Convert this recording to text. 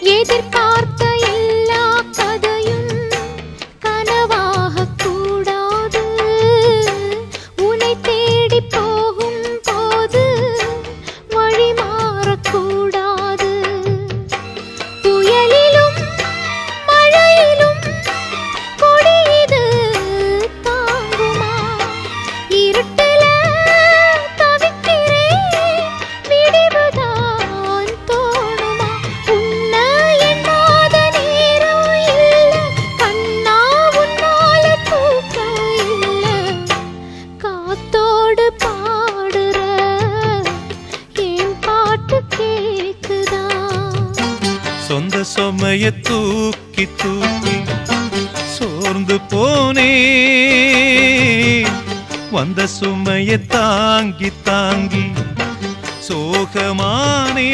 எதிர்பார்த்த எல்லா கதையும் கனவாக கூடாது. உன்னை தேடி போகும் போது வழி மாறக்கூடாது. புயலிலும் மழையிலும் கொடியது தாங்குமா? இருட்டுல தவிக்கிறேன், விடிவுதான் தோணுமா? உன்னை எண்ணாத நேரம் இல்ல கண்ணா, உன்னால தூக்கம் இல்ல. காத்தோடு பாடுற என் பாட்டு கேக்குதா? சொந்த சுமைய தூக்கி தூக்கி சோர்ந்து போனே, வந்த சுமைய தாங்கி தாங்கி சோகமானே.